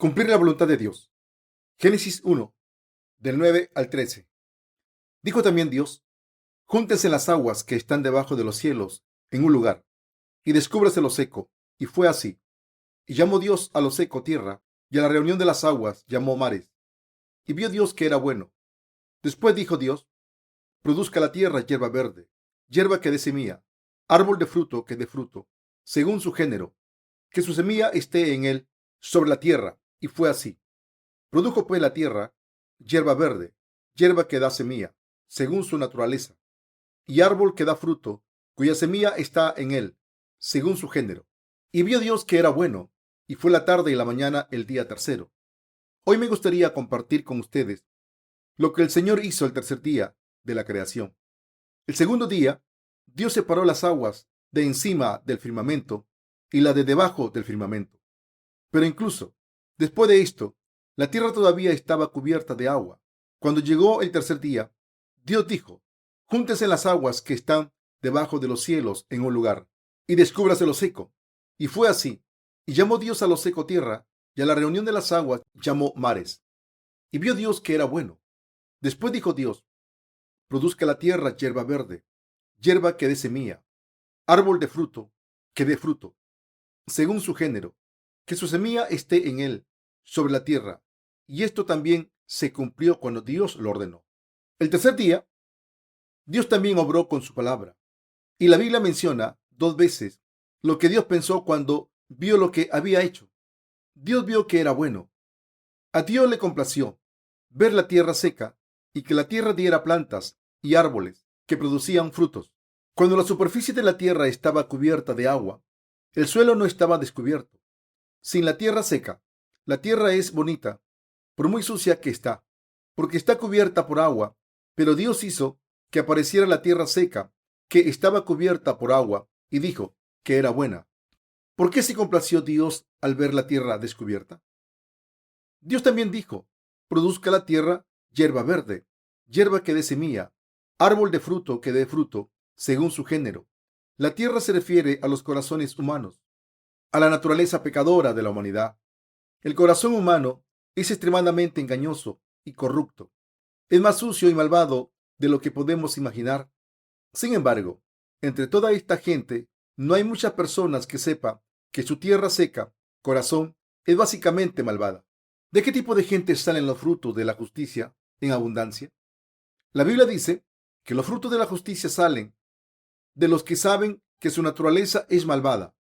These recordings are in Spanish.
Cumplir la voluntad de Dios. Génesis 1, del 9 al 13. Dijo también Dios: Júntense las aguas que están debajo de los cielos en un lugar, y descúbrase lo seco. Y fue así. Y llamó Dios a lo seco tierra, y a la reunión de las aguas llamó mares. Y vio Dios que era bueno. Después dijo Dios: Produzca la tierra hierba verde, hierba que dé semilla, árbol de fruto que dé fruto, según su género, que su semilla esté en él sobre la tierra. Y fue así. Produjo pues la tierra hierba verde, hierba que da semilla, según su naturaleza, y árbol que da fruto, cuya semilla está en él, según su género. Y vio Dios que era bueno, y fue la tarde y la mañana el día tercero. Hoy me gustaría compartir con ustedes lo que el Señor hizo el tercer día de la creación. El segundo día, Dios separó las aguas de encima del firmamento y la de debajo del firmamento. Pero incluso después de esto, la tierra todavía estaba cubierta de agua. Cuando llegó el tercer día, Dios dijo: Júntense las aguas que están debajo de los cielos en un lugar, y descúbrase lo seco. Y fue así. Y llamó Dios a lo seco tierra, y a la reunión de las aguas llamó mares. Y vio Dios que era bueno. Después dijo Dios: Produzca la tierra hierba verde, hierba que dé semilla, árbol de fruto que dé fruto, según su género, que su semilla esté en él sobre la tierra. Y esto también se cumplió cuando Dios lo ordenó. El tercer día, Dios también obró con su palabra. Y la Biblia menciona dos veces lo que Dios pensó cuando vio lo que había hecho. Dios vio que era bueno. A Dios le complació ver la tierra seca y que la tierra diera plantas y árboles que producían frutos. Cuando la superficie de la tierra estaba cubierta de agua, el suelo no estaba descubierto. Sin la tierra seca, la tierra es bonita, por muy sucia que está, porque está cubierta por agua, pero Dios hizo que apareciera la tierra seca, que estaba cubierta por agua, y dijo que era buena. ¿Por qué se complació Dios al ver la tierra descubierta? Dios también dijo: Produzca la tierra hierba verde, hierba que dé semilla, árbol de fruto que dé fruto, según su género. La tierra se refiere a los corazones humanos, a la naturaleza pecadora de la humanidad. El corazón humano es extremadamente engañoso y corrupto. Es más sucio y malvado de lo que podemos imaginar. Sin embargo, entre toda esta gente, no hay muchas personas que sepan que su tierra seca, corazón, es básicamente malvada. ¿De qué tipo de gente salen los frutos de la justicia en abundancia? La Biblia dice que los frutos de la justicia salen de los que saben que su naturaleza es malvada.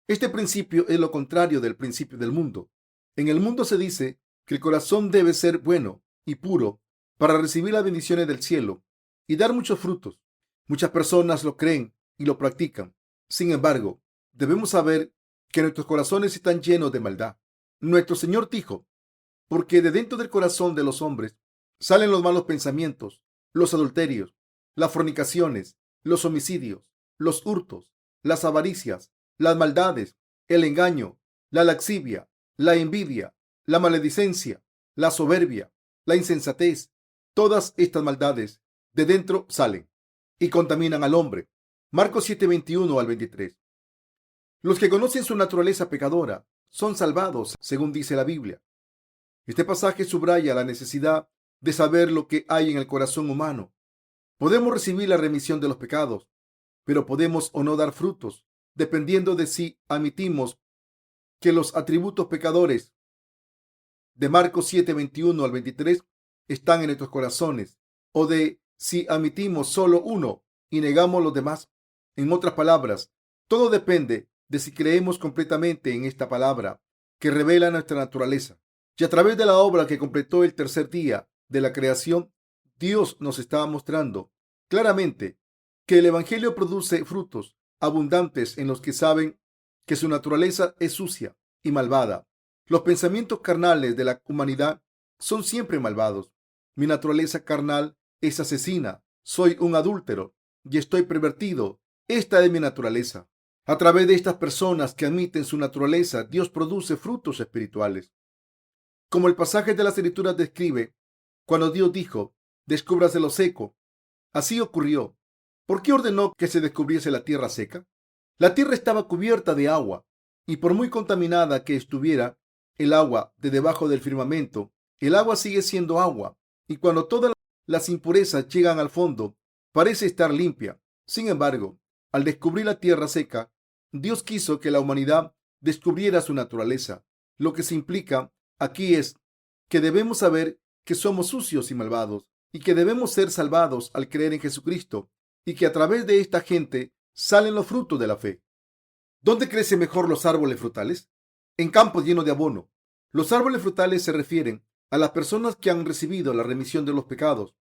Este principio es lo contrario del principio del mundo. En el mundo se dice que el corazón debe ser bueno y puro para recibir las bendiciones del cielo y dar muchos frutos. Muchas personas lo creen y lo practican. Sin embargo, debemos saber que nuestros corazones están llenos de maldad. Nuestro Señor dijo: Porque de dentro del corazón de los hombres salen los malos pensamientos, los adulterios, las fornicaciones, los homicidios, los hurtos, las avaricias, las maldades, el engaño, la lascivia, la envidia, la maledicencia, la soberbia, la insensatez. Todas estas maldades de dentro salen y contaminan al hombre. Marcos 7:21 al 23. Los que conocen su naturaleza pecadora son salvados, según dice la Biblia. Este pasaje subraya la necesidad de saber lo que hay en el corazón humano. Podemos recibir la remisión de los pecados, pero podemos o no dar frutos, dependiendo de si admitimos que los atributos pecadores de Marcos 7:21 al 23 están en nuestros corazones, o de si admitimos solo uno y negamos los demás. En otras palabras, todo depende de si creemos completamente en esta palabra que revela nuestra naturaleza. Y a través de la obra que completó el tercer día de la creación, Dios nos está mostrando claramente que el Evangelio produce frutos abundantes en los que saben que su naturaleza es sucia y malvada. Los pensamientos carnales de la humanidad son siempre malvados. Mi naturaleza carnal es asesina, soy un adúltero y estoy pervertido. Esta es mi naturaleza. A través de estas personas que admiten su naturaleza, Dios produce frutos espirituales. Como el pasaje de las Escrituras describe, cuando Dios dijo: Descúbrase lo seco, así ocurrió. ¿Por qué ordenó que se descubriese la tierra seca? La tierra estaba cubierta de agua, y por muy contaminada que estuviera, el agua de debajo del firmamento, el agua sigue siendo agua, y cuando todas las impurezas llegan al fondo, parece estar limpia. Sin embargo, al descubrir la tierra seca, Dios quiso que la humanidad descubriera su naturaleza. Lo que se implica aquí es que debemos saber que somos sucios y malvados, y que debemos ser salvados al creer en Jesucristo, y que a través de esta gente salen los frutos de la fe. ¿Dónde crecen mejor los árboles frutales? En campos llenos de abono. Los árboles frutales se refieren a las personas que han recibido la remisión de los pecados.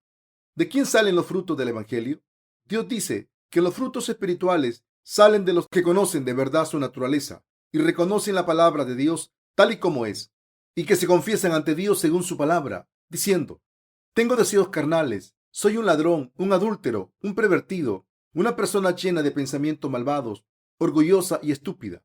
¿De quién salen los frutos del Evangelio? Dios dice que los frutos espirituales salen de los que conocen de verdad su naturaleza y reconocen la palabra de Dios tal y como es, y que se confiesan ante Dios según su palabra, diciendo: tengo deseos carnales, soy un ladrón, un adúltero, un pervertido, una persona llena de pensamientos malvados, orgullosa y estúpida.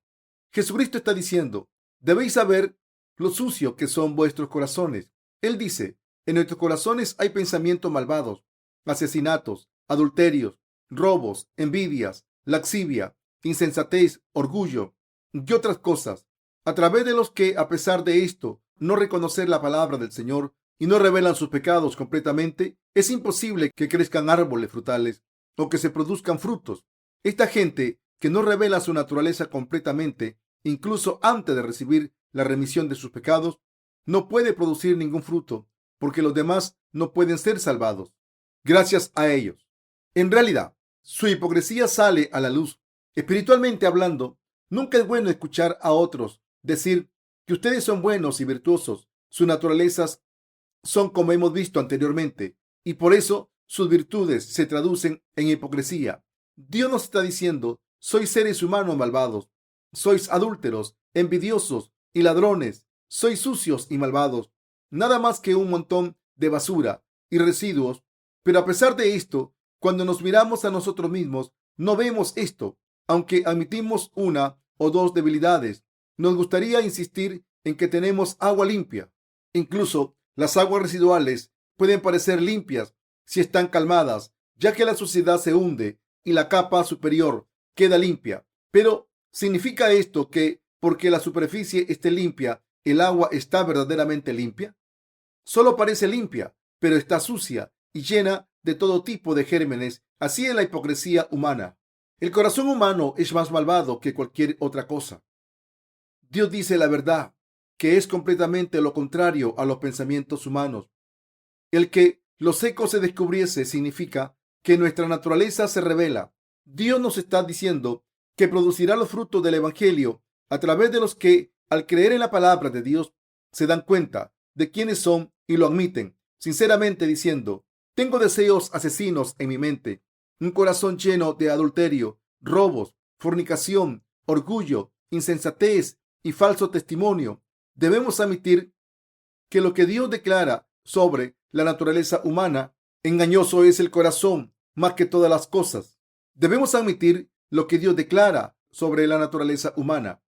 Jesucristo está diciendo: debéis saber lo sucio que son vuestros corazones. Él dice: en nuestros corazones hay pensamientos malvados, asesinatos, adulterios, robos, envidias, laxivia, insensatez, orgullo y otras cosas, a través de los que, a pesar de esto, no reconocer la palabra del Señor y no revelan sus pecados completamente, es imposible que crezcan árboles frutales o que se produzcan frutos. Esta gente que no revela su naturaleza completamente, incluso antes de recibir la remisión de sus pecados, no puede producir ningún fruto, porque los demás no pueden ser salvados gracias a ellos. En realidad, su hipocresía sale a la luz. Espiritualmente hablando, nunca es bueno escuchar a otros decir que ustedes son buenos y virtuosos. Sus naturalezas son como hemos visto anteriormente, y por eso sus virtudes se traducen en hipocresía. Dios nos está diciendo: sois seres humanos malvados, sois adúlteros, envidiosos y ladrones, sois sucios y malvados, nada más que un montón de basura y residuos. Pero a pesar de esto, cuando nos miramos a nosotros mismos, no vemos esto. Aunque admitimos una o dos debilidades, nos gustaría insistir en que tenemos agua limpia. Incluso las aguas residuales pueden parecer limpias si están calmadas, ya que la suciedad se hunde y la capa superior queda limpia. Pero ¿significa esto que porque la superficie esté limpia, el agua está verdaderamente limpia? Solo parece limpia, pero está sucia y llena de todo tipo de gérmenes. Así es la hipocresía humana. El corazón humano es más malvado que cualquier otra cosa. Dios dice la verdad, que es completamente lo contrario a los pensamientos humanos. El que lo seco se descubriese significa que nuestra naturaleza se revela. Dios nos está diciendo que producirá los frutos del Evangelio a través de los que, al creer en la palabra de Dios, se dan cuenta de quiénes son y lo admiten, sinceramente diciendo: tengo deseos asesinos en mi mente, un corazón lleno de adulterio, robos, fornicación, orgullo, insensatez y falso testimonio. Debemos admitir que lo que Dios declara sobre la naturaleza humana: engañoso es el corazón más que todas las cosas. Debemos admitir lo que Dios declara sobre la naturaleza humana: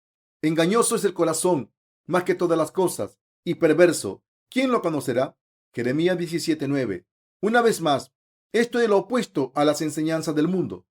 engañoso es el corazón más que todas las cosas y perverso. ¿Quién lo conocerá? Jeremías 17:9. Una vez más, esto es lo opuesto a las enseñanzas del mundo.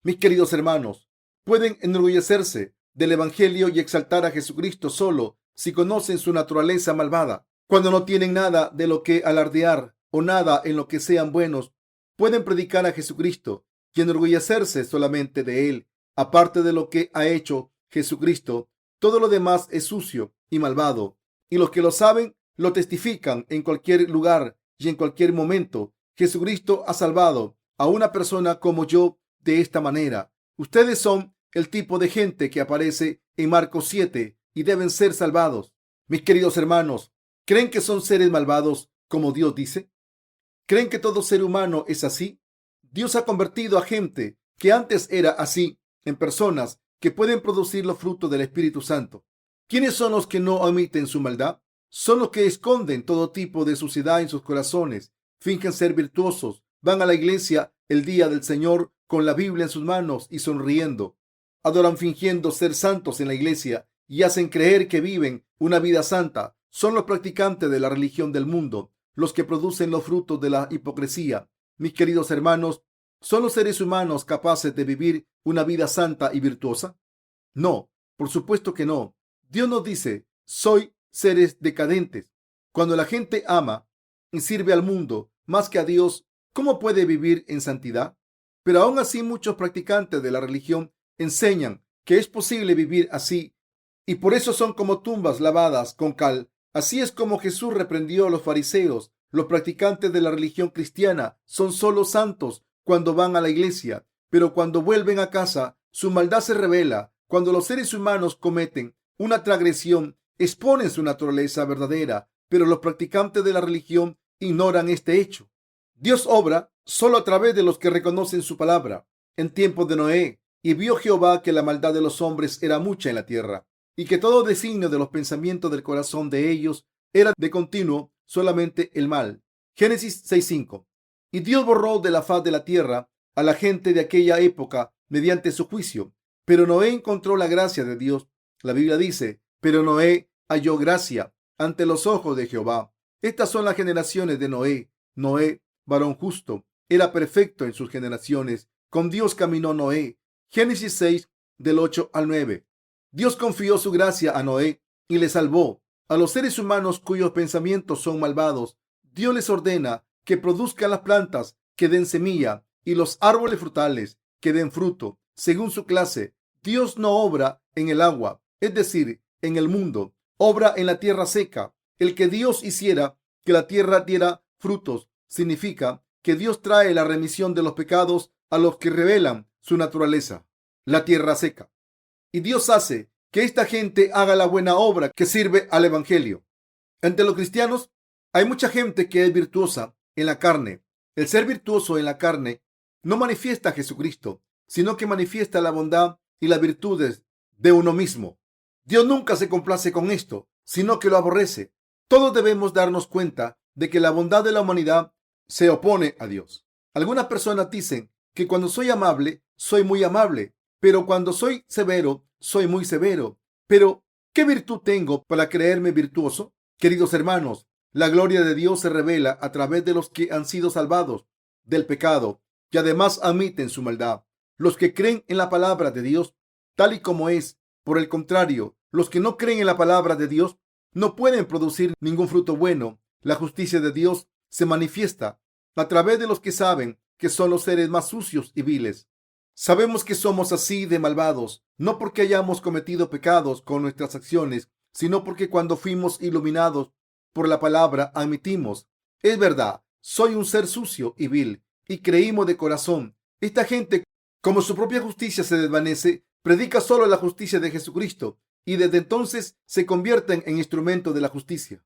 Mis queridos hermanos, pueden enorgullecerse del Evangelio y exaltar a Jesucristo solo si conocen su naturaleza malvada. Cuando no tienen nada de lo que alardear o nada en lo que sean buenos, pueden predicar a Jesucristo y enorgullecerse solamente de Él. Aparte de lo que ha hecho Jesucristo, todo lo demás es sucio y malvado. Y los que lo saben lo testifican en cualquier lugar y en cualquier momento. Jesucristo ha salvado a una persona como yo de esta manera. Ustedes son el tipo de gente que aparece en Marcos 7 y deben ser salvados. Mis queridos hermanos, ¿creen que son seres malvados como Dios dice? ¿Creen que todo ser humano es así? Dios ha convertido a gente que antes era así en personas que pueden producir los frutos del Espíritu Santo. ¿Quiénes son los que no omiten su maldad? Son los que esconden todo tipo de suciedad en sus corazones, fingen ser virtuosos, van a la iglesia el día del Señor con la Biblia en sus manos y sonriendo, adoran fingiendo ser santos en la iglesia y hacen creer que viven una vida santa. Son los practicantes de la religión del mundo, los que producen los frutos de la hipocresía. Mis queridos hermanos, ¿son los seres humanos capaces de vivir una vida santa y virtuosa? No, por supuesto que no. Dios nos dice: soy seres decadentes. Cuando la gente ama y sirve al mundo más que a Dios, ¿cómo puede vivir en santidad? Pero aún así muchos practicantes de la religión enseñan que es posible vivir así y por eso son como tumbas lavadas con cal. Así es como Jesús reprendió a los fariseos. Los practicantes de la religión cristiana son solo santos cuando van a la iglesia, pero cuando vuelven a casa, su maldad se revela. Cuando los seres humanos cometen una transgresión, exponen su naturaleza verdadera, pero los practicantes de la religión ignoran este hecho. Dios obra solo a través de los que reconocen su palabra. En tiempos de Noé, y vio Jehová que la maldad de los hombres era mucha en la tierra, y que todo designio de los pensamientos del corazón de ellos era de continuo solamente el mal. Génesis 6:5. Y Dios borró de la faz de la tierra a la gente de aquella época mediante su juicio. Pero Noé encontró la gracia de Dios. La Biblia dice, pero Noé halló gracia ante los ojos de Jehová. Estas son las generaciones de Noé. Noé, varón justo, era perfecto en sus generaciones. Con Dios caminó Noé. Génesis 6, del 8 al 9. Dios confió su gracia a Noé y le salvó. A los seres humanos cuyos pensamientos son malvados, Dios les ordena que produzcan las plantas que den semilla y los árboles frutales que den fruto según su clase. Dios no obra en el agua, es decir, en el mundo, obra en la tierra seca. El que Dios hiciera que la tierra diera frutos significa que Dios trae la remisión de los pecados a los que revelan su naturaleza, la tierra seca. Y Dios hace que esta gente haga la buena obra que sirve al evangelio. Entre los cristianos hay mucha gente que es virtuosa en la carne. El ser virtuoso en la carne no manifiesta a Jesucristo, sino que manifiesta la bondad y las virtudes de uno mismo. Dios nunca se complace con esto, sino que lo aborrece. Todos debemos darnos cuenta de que la bondad de la humanidad se opone a Dios. Algunas personas dicen que cuando soy amable, soy muy amable, pero cuando soy severo, soy muy severo. Pero, ¿qué virtud tengo para creerme virtuoso? Queridos hermanos, la gloria de Dios se revela a través de los que han sido salvados del pecado y además admiten su maldad. Los que creen en la palabra de Dios tal y como es. Por el contrario, los que no creen en la palabra de Dios no pueden producir ningún fruto bueno. La justicia de Dios se manifiesta a través de los que saben que son los seres más sucios y viles. Sabemos que somos así de malvados, no porque hayamos cometido pecados con nuestras acciones, sino porque cuando fuimos iluminados por la palabra admitimos, es verdad, soy un ser sucio y vil, y creímos de corazón. Esta gente, como su propia justicia se desvanece, predica solo la justicia de Jesucristo, y desde entonces se convierten en instrumentos de la justicia.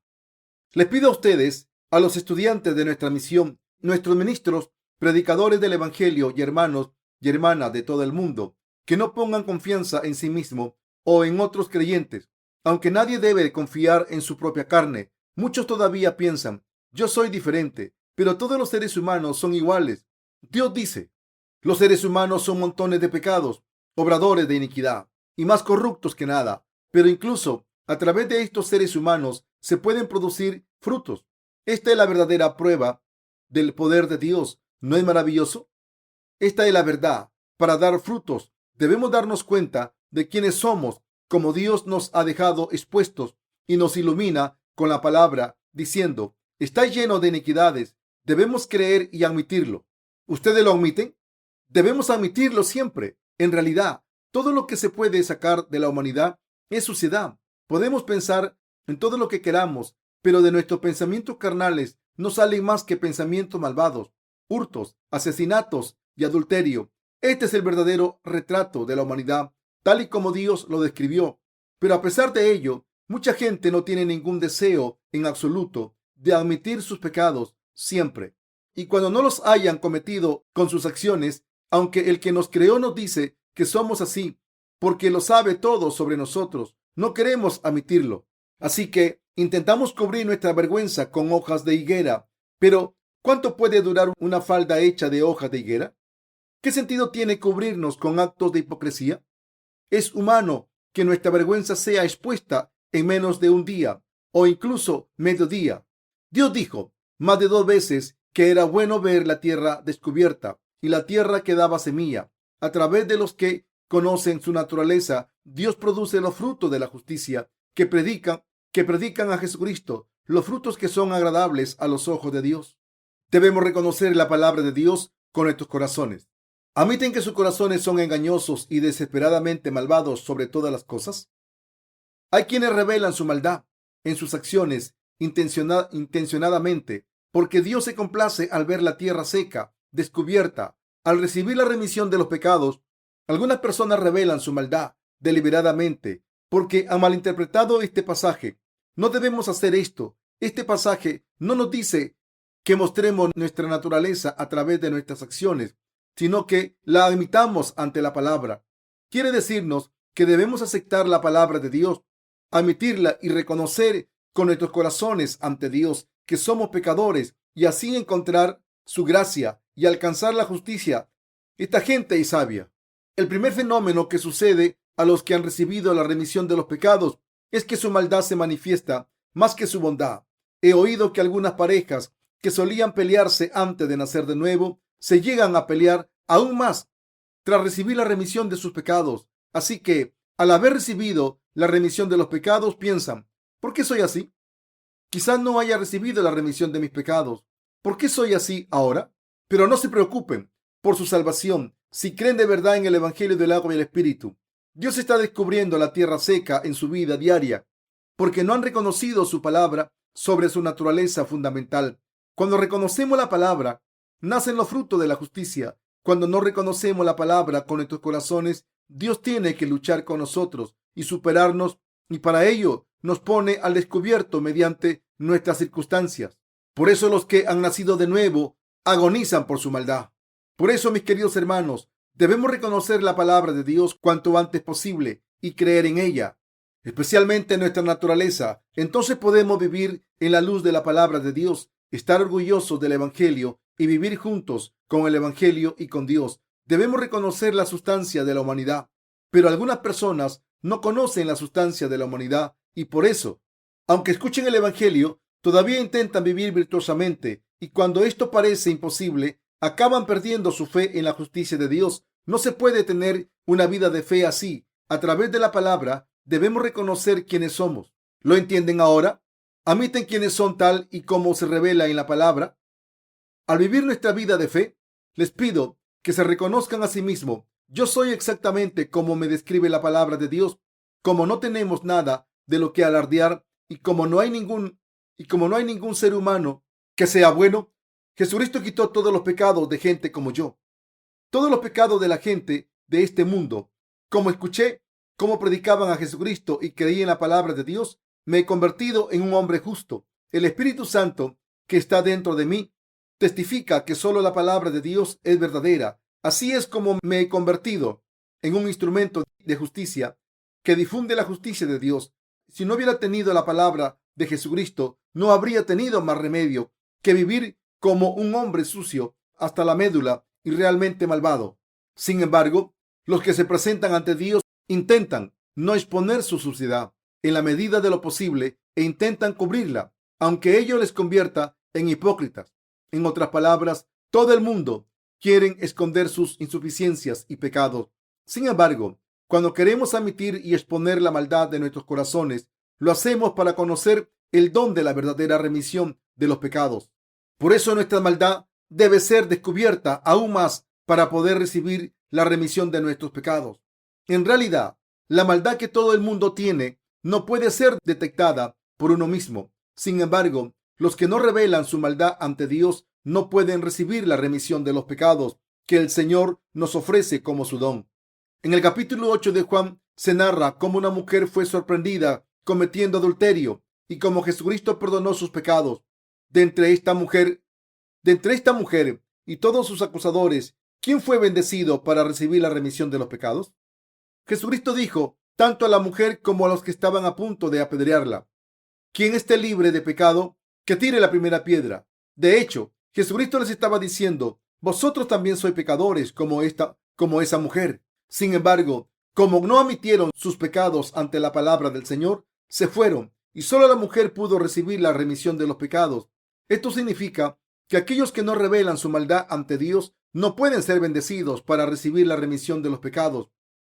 Les pido a ustedes, a los estudiantes de nuestra misión, nuestros ministros, predicadores del Evangelio y hermanos y hermanas de todo el mundo, que no pongan confianza en sí mismo o en otros creyentes, aunque nadie debe confiar en su propia carne. Muchos todavía piensan, yo soy diferente, pero todos los seres humanos son iguales. Dios dice, los seres humanos son montones de pecados, obradores de iniquidad y más corruptos que nada, pero incluso a través de estos seres humanos se pueden producir frutos. Esta es la verdadera prueba del poder de Dios. ¿No es maravilloso? Esta es la verdad. Para dar frutos, debemos darnos cuenta de quiénes somos, como Dios nos ha dejado expuestos y nos ilumina con la palabra, diciendo, está lleno de iniquidades. Debemos creer y admitirlo. ¿Ustedes lo admiten? Debemos admitirlo siempre. En realidad, todo lo que se puede sacar de la humanidad es suciedad. Podemos pensar en todo lo que queramos, pero de nuestros pensamientos carnales no salen más que pensamientos malvados, hurtos, asesinatos y adulterio. Este es el verdadero retrato de la humanidad, tal y como Dios lo describió. Pero a pesar de ello, mucha gente no tiene ningún deseo en absoluto de admitir sus pecados siempre. Y cuando no los hayan cometido con sus acciones, aunque el que nos creó nos dice que somos así, porque lo sabe todo sobre nosotros, no queremos admitirlo. Así que intentamos cubrir nuestra vergüenza con hojas de higuera. Pero, ¿cuánto puede durar una falda hecha de hojas de higuera? ¿Qué sentido tiene cubrirnos con actos de hipocresía? Es humano que nuestra vergüenza sea expuesta en menos de un día o incluso medio día. Dios dijo más de 2 veces que era bueno ver la tierra descubierta y la tierra que daba semilla. A través de los que conocen su naturaleza, Dios produce los frutos de la justicia que predican que predican a Jesucristo, los frutos que son agradables a los ojos de Dios. Debemos reconocer la palabra de Dios con nuestros corazones. ¿Admiten que sus corazones son engañosos y desesperadamente malvados sobre todas las cosas? Hay quienes revelan su maldad en sus acciones intencionadamente, porque Dios se complace al ver la tierra seca, descubierta. Al recibir la remisión de los pecados, algunas personas revelan su maldad deliberadamente, porque han malinterpretado este pasaje. No debemos hacer esto. Este pasaje no nos dice que mostremos nuestra naturaleza a través de nuestras acciones, sino que la admitamos ante la palabra. Quiere decirnos que debemos aceptar la palabra de Dios, admitirla y reconocer con nuestros corazones ante Dios que somos pecadores y así encontrar su gracia y alcanzar la justicia. Esta gente es sabia. El primer fenómeno que sucede a los que han recibido la remisión de los pecados es que su maldad se manifiesta más que su bondad. He oído que algunas parejas que solían pelearse antes de nacer de nuevo se llegan a pelear aún más tras recibir la remisión de sus pecados. Así que, al haber recibido la remisión de los pecados, piensan: ¿por qué soy así? Quizás no haya recibido la remisión de mis pecados. ¿Por qué soy así ahora? Pero no se preocupen por su salvación si creen de verdad en el Evangelio del agua y el Espíritu. Dios está descubriendo la tierra seca en su vida diaria porque no han reconocido su palabra sobre su naturaleza fundamental. Cuando reconocemos la palabra, nacen los frutos de la justicia. Cuando no reconocemos la palabra con nuestros corazones, Dios tiene que luchar con nosotros y superarnos, y para ello nos pone al descubierto mediante nuestras circunstancias. Por eso los que han nacido de nuevo agonizan por su maldad. Por eso, mis queridos hermanos, debemos reconocer la palabra de Dios cuanto antes posible y creer en ella, especialmente en nuestra naturaleza. Entonces podemos vivir en la luz de la palabra de Dios, estar orgullosos del Evangelio y vivir juntos con el Evangelio y con Dios. Debemos reconocer la sustancia de la humanidad, pero algunas personas no conocen la sustancia de la humanidad y por eso, aunque escuchen el Evangelio, todavía intentan vivir virtuosamente y cuando esto parece imposible, acaban perdiendo su fe en la justicia de Dios. No se puede tener una vida de fe así. A través de la palabra debemos reconocer quiénes somos. ¿Lo entienden ahora? ¿Admiten quiénes son tal y como se revela en la palabra? Al vivir nuestra vida de fe, les pido que se reconozcan a sí mismos. Yo soy exactamente como me describe la palabra de Dios. Como no tenemos nada de lo que alardear y como no hay ningún ser humano que sea bueno, Jesucristo quitó todos los pecados de gente como yo, todos los pecados de la gente de este mundo. Como escuché cómo predicaban a Jesucristo y creí en la palabra de Dios, me he convertido en un hombre justo. El Espíritu Santo que está dentro de mí testifica que solo la palabra de Dios es verdadera. Así es como me he convertido en un instrumento de justicia que difunde la justicia de Dios. Si no hubiera tenido la palabra de Jesucristo, no habría tenido más remedio que vivir como un hombre sucio hasta la médula y realmente malvado. Sin embargo, los que se presentan ante Dios intentan no exponer su suciedad en la medida de lo posible e intentan cubrirla, aunque ello les convierta en hipócritas. En otras palabras, todo el mundo quiere esconder sus insuficiencias y pecados. Sin embargo, cuando queremos admitir y exponer la maldad de nuestros corazones, lo hacemos para conocer el don de la verdadera remisión de los pecados. Por eso nuestra maldad debe ser descubierta aún más para poder recibir la remisión de nuestros pecados. En realidad, la maldad que todo el mundo tiene no puede ser detectada por uno mismo. Sin embargo, los que no revelan su maldad ante Dios no pueden recibir la remisión de los pecados que el Señor nos ofrece como su don. En el capítulo 8 de Juan se narra cómo una mujer fue sorprendida cometiendo adulterio y cómo Jesucristo perdonó sus pecados. De entre esta mujer y todos sus acusadores, ¿quién fue bendecido para recibir la remisión de los pecados? Jesucristo dijo tanto a la mujer como a los que estaban a punto de apedrearla: quien esté libre de pecado, que tire la primera piedra. De hecho, Jesucristo les estaba diciendo: vosotros también sois pecadores como esa mujer. Sin embargo, como no admitieron sus pecados ante la palabra del Señor, se fueron y solo la mujer pudo recibir la remisión de los pecados. Esto significa que aquellos que no revelan su maldad ante Dios no pueden ser bendecidos para recibir la remisión de los pecados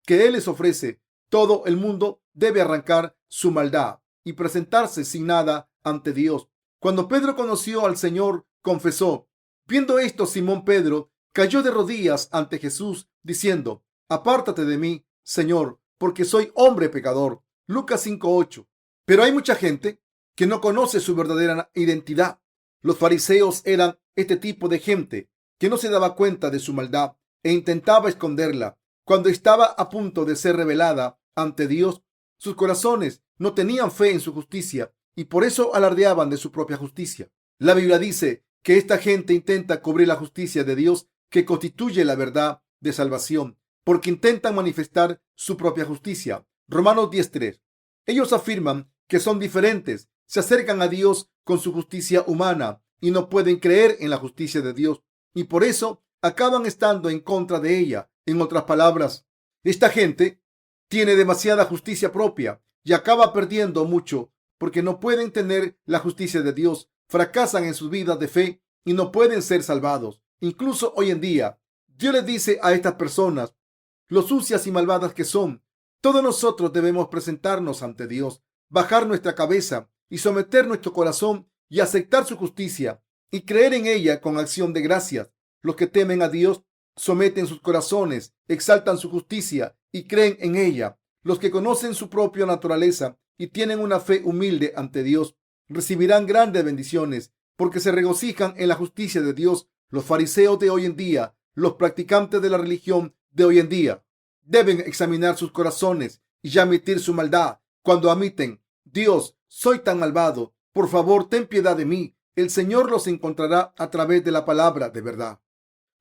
que Él les ofrece. Todo el mundo debe arrancar su maldad y presentarse sin nada ante Dios. Cuando Pedro conoció al Señor, confesó. Viendo esto, Simón Pedro cayó de rodillas ante Jesús, diciendo: Apártate de mí, Señor, porque soy hombre pecador. Lucas 5:8. Pero hay mucha gente que no conoce su verdadera identidad. Los fariseos eran este tipo de gente que no se daba cuenta de su maldad e intentaba esconderla. Cuando estaba a punto de ser revelada ante Dios, sus corazones no tenían fe en su justicia y por eso alardeaban de su propia justicia. La Biblia dice que esta gente intenta cubrir la justicia de Dios, que constituye la verdad de salvación, porque intentan manifestar su propia justicia. Romanos 10:3. Ellos afirman que son diferentes, se acercan a Dios con su justicia humana y no pueden creer en la justicia de Dios y por eso acaban estando en contra de ella. En otras palabras, esta gente tiene demasiada justicia propia y acaba perdiendo mucho porque no pueden tener la justicia de Dios, fracasan en sus vidas de fe y no pueden ser salvados. Incluso hoy en día, Dios les dice a estas personas lo sucias y malvadas que son. Todos nosotros debemos presentarnos ante Dios, bajar nuestra cabeza y someter nuestro corazón y aceptar su justicia y creer en ella con acción de gracias. Los que temen a Dios someten sus corazones, exaltan su justicia y creen en ella. Los que conocen su propia naturaleza y tienen una fe humilde ante Dios recibirán grandes bendiciones porque se regocijan en la justicia de Dios. Los fariseos de hoy en día, los practicantes de la religión de hoy en día, deben examinar sus corazones y admitir su maldad. Cuando admiten: Dios, soy tan malvado, por favor, ten piedad de mí, el Señor los encontrará a través de la palabra de verdad.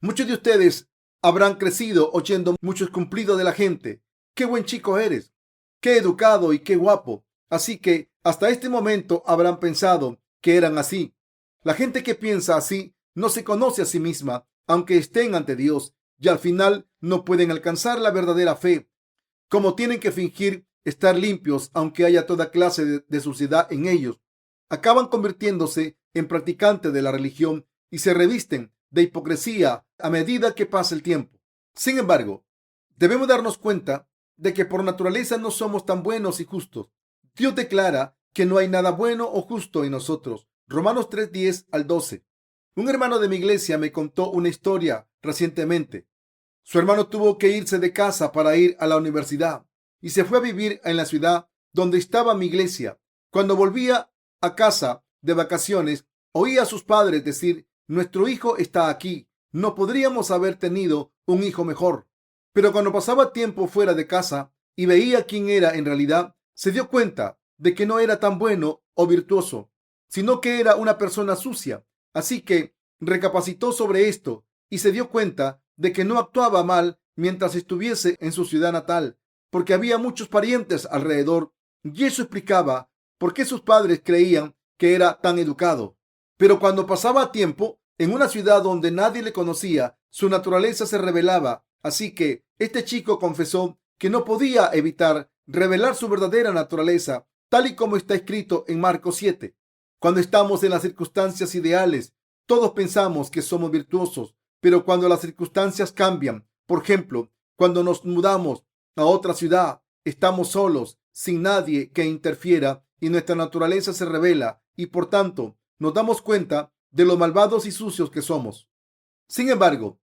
Muchos de ustedes habrán crecido oyendo muchos cumplidos de la gente. Qué buen chico eres, qué educado y qué guapo. Así que hasta este momento habrán pensado que eran así. La gente que piensa así no se conoce a sí misma, aunque estén ante Dios, y al final no pueden alcanzar la verdadera fe. Como tienen que fingir estar limpios, aunque haya toda clase de suciedad en ellos, acaban convirtiéndose en practicantes de la religión y se revisten de hipocresía a medida que pasa el tiempo. Sin embargo, debemos darnos cuenta de que por naturaleza no somos tan buenos y justos. Dios declara que no hay nada bueno o justo en nosotros. Romanos 3:10-12. Un hermano de mi iglesia me contó una historia recientemente. Su hermano tuvo que irse de casa para ir a la universidad y se fue a vivir en la ciudad donde estaba mi iglesia. Cuando volvía a casa de vacaciones, oía a sus padres decir: nuestro hijo está aquí, no podríamos haber tenido un hijo mejor. Pero cuando pasaba tiempo fuera de casa y veía quién era en realidad, se dio cuenta de que no era tan bueno o virtuoso, sino que era una persona sucia. Así que recapacitó sobre esto y se dio cuenta de que no actuaba mal mientras estuviese en su ciudad natal, porque había muchos parientes alrededor, y eso explicaba por qué sus padres creían que era tan educado. Pero cuando pasaba tiempo en una ciudad donde nadie le conocía, su naturaleza se revelaba. Así que este chico confesó que no podía evitar revelar su verdadera naturaleza, tal y como está escrito en Marcos 7. Cuando estamos en las circunstancias ideales, todos pensamos que somos virtuosos, pero cuando las circunstancias cambian, por ejemplo, cuando nos mudamos a otra ciudad, estamos solos, sin nadie que interfiera y nuestra naturaleza se revela y por tanto nos damos cuenta de lo malvados y sucios que somos. Sin embargo,